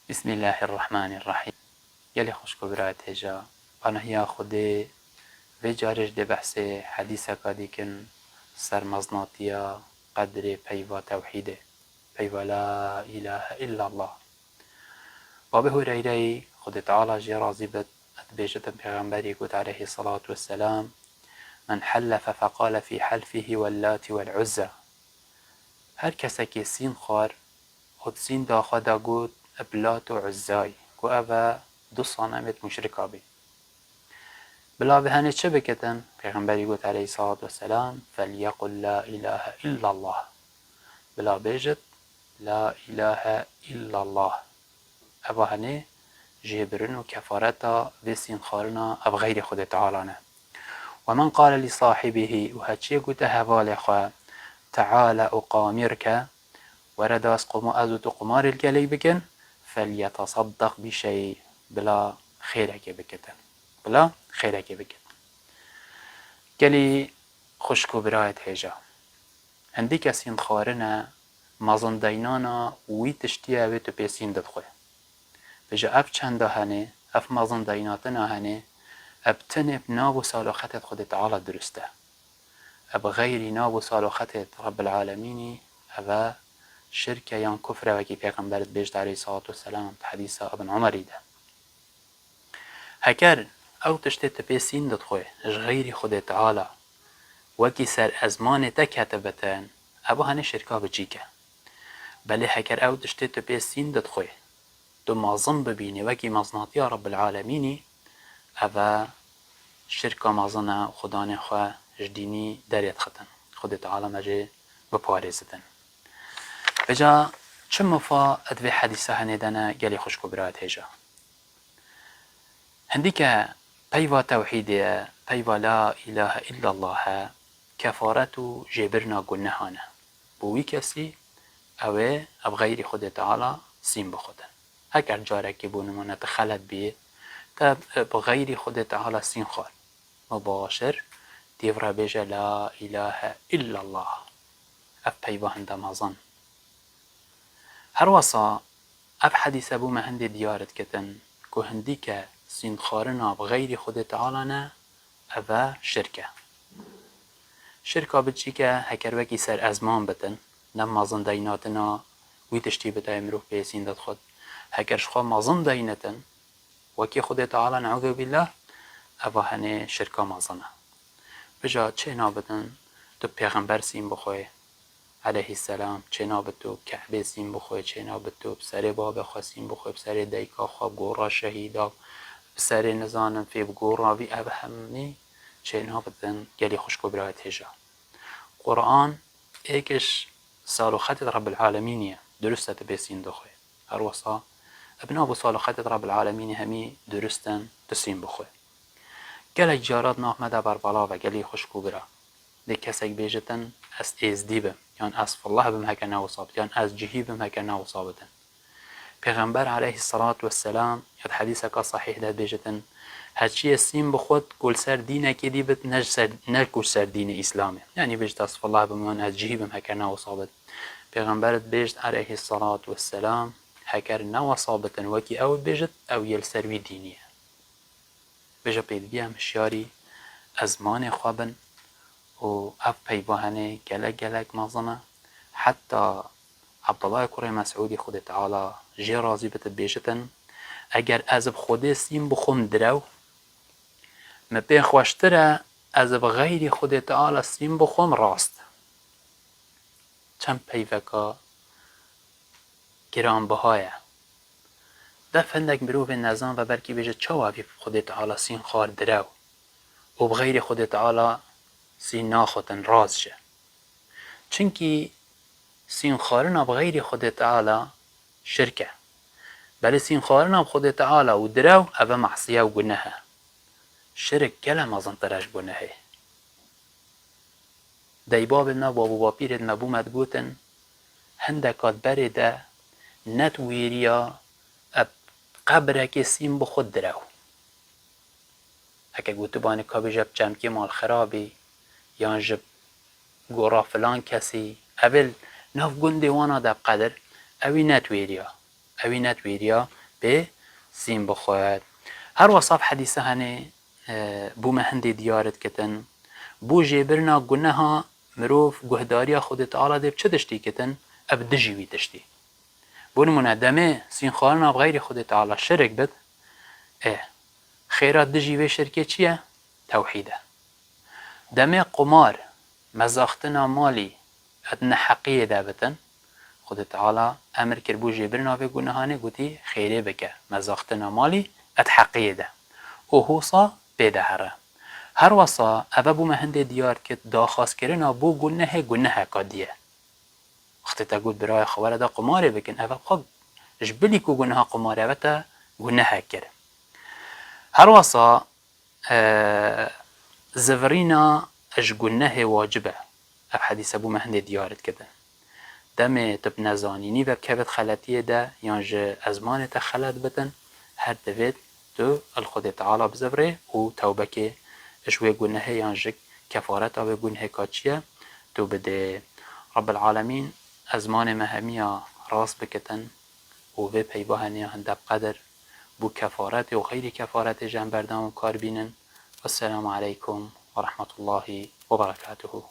بسم الله الرحمن الرحیم. گلی خوش برایت هجا پناهیا خوده و جارش ده بحث حدیثه کادی کن سر مزناتیا قدر پیوا توحیده پیوا لا اله الا الله. و به هریره خود تعالی جی راضی بد اتبیجت پیغمبری گوت علیه الصلاة والسلام من حلف فقال في حلفه واللات والعزى. هر کسی که سین خوار خود سین داخل دا گوت ابلات و عزای که اوه دو صنمت مشرکا بی. بلا به هنه چه بکتن؟ پیغمبری گوت علیه الصلاة والسلام فلیقل لا اله الا الله. بلا بیجت لا اله الا الله. اوه هنه جبرن و کفارتا و سین خارنا اب غیر خود تعالانه. ومن قال لصاحبه و هچی گوت هوال خواه تعال اقامرك ورد از ازوت قمار الگلی بکن فلیتصدق بشی بلا خیرک بکتن بلا خیرک بکتن. گلی خوشکو برایت هجا هندی کسین خارنه مازن دینانا وی تشتیه اوی تو پیسین داد خواه بجا اب چنده هنه اف مازن دیناتنا هنه اب تنب ناب و سالوختت خود تعالی درسته اب غیری ناب و سالوختت رب العالمینی اوه شركة يان كفرة وكي پیغمبرت بيجت عليه الصلاة والسلام حديث ابن عمري ده هكر او تشتت بيسين دد خوي غيري خود تعالى وكي سر ازمان تكتبتن ابو هنه شركة بجيكه بل هكر او تشتت بيسين دد خوي دو مازن ببيني وكي مزناتي رب العالمين ابا شركة مازنه خدانه خواه جديني داريت ختن خود تعالى مجي بپارزتن. بجا چه مفا ادوی حدیثه هنیدنه گلی خوشکو برایت هجا هندی که پیوا توحیده پیوا لا اله الا الله کفارتو جبرنا گنهانه بوی کسی اوه اب غیر خود تعالی سیم بخودن اگر جارکی بونمونه تخلط بیه تب بغیر خود تعالی سیم خواد مباشر دیو را بیجه لا اله الا الله اب پیوا هنده مازن. هر وصا اب حدیث ابو ما هندی دیارت کتن که هندی که سین خارنا بغیر خود تعالی نه اوه شرکه بچی که هکر وکی سر ازمان بتن نم مازن دیناتنا وی تشتی بتای مروف بیسین داد خود هکرش خواه مازن دینتن وکی خود تعالی نعوذ بالله اوه هنه شرکه مازنه. بجا چه نابتن تو پیغمبر سین بخواه علیه السلام چه نابتو کعبه سین بخواه چه نابتو بسر باب خواه سین بخواه بسر دیکا خواه گورا شهیدا بسر نزانم فی بگورا وی اب همه چه نابتن گلی خوشکو برایت هجا. قرآن ایکش سالو خطت رب العالمینیه درسته بسین دخواه هر وصا ابنا بو سالو خطت رب العالمین همی درستن تسین بخواه گلی جارات ناحمده بر بلا و گلی خوشکو برا دی کسک بیجتن از ایزدی بم یان از فالله بم هکر نوصابت یان از جهی بم هکر نوصابتن. پیغمبر علیه الصلاة والسلام یاد حدیثه که صحیح داد بیجتن هرچی سیم بخود کل سر دینه که دی بد نه کل سر دین اسلامه یعنی بیجت از فالله بم یان از جهی بم هکر نوصابت. پیغمبرت بیجت علیه الصلاة والسلام هکر نوصابتن وکی او بیجت او یل سروی دینیه بیجا پیدوی همشیاری ازمان خوابن و اف پیوهنه گلک مازنه حتی عبدالله کره مسعودی خود تعالی جی رازی بتد بیشتن اگر از خود سیم بخوم درو مپی خوشتره از غیر خود تعالی سیم بخوم راست چند پیوکا گران بهایه دفندک مروف نظام و برکی بیشه چاوی خود تعالی سیم خار درو و بغیر خود تعالی سین ناخوتن راز شه چنکی سین خارنا بغیر خود تعالی شرکه بل سین خارنا بخود تعالی و درو او معصیه و گناهه شرک گله مازن ترش گناهه دی بابنا بابو باپیرت مبومت گوتن هندکات برده نتویریا اب قبرک سین بخود درو اکه گوتو بانی کابی جب چمکی مال خرابی یا جب گورا فلان کسی اول ناف گنده وانا دب قدر اوی نتویریا اوی نتویریا به سین بخواد. هر وصف حدیثه هنه بو مهندی دیارت کتن بو جبرنا گناها مروف گهداریا خود تعالی دب چه دشتی کتن اب دجیوی دشتی بون منادمه سین خالنا بغیر خود تعالی شرک بد خیرات دجیوی شرکه چیه؟ توحیده. دمه قمار مزاختنا مالی ادنا حقیه دابتن خود تعالی امر کرد بو جبرنا به گناهانه گوتی خیره بکه مزاختنا مالی اد حقیه ده و هوصا بده هر وصا اوه بو مهنده دیار که داخواست کرنا بو گناه کادیه وقتی تا گود برای خواره دا قماره بکن اوه بخواد جبلی که گناه قماره اوه تا گناه کرد. هر وصا زفرینا اش گناه واجبه اف حدیث بو مهنده دیارت کده دم تب نزانینی و کبت خلطیه ده یانج ازمان تا خلط بتن هر دوید تو الخود تعالی بزفره و توبه که اشوه گناه یانجک کفارت آب گناه کاچیه تو بده رب العالمین ازمان مهمیا راست بکتن و به پیباهنیا هندب قدر بو كفارات وغير كفارات جنبردان وكاربين. والسلام عليكم ورحمة الله وبركاته.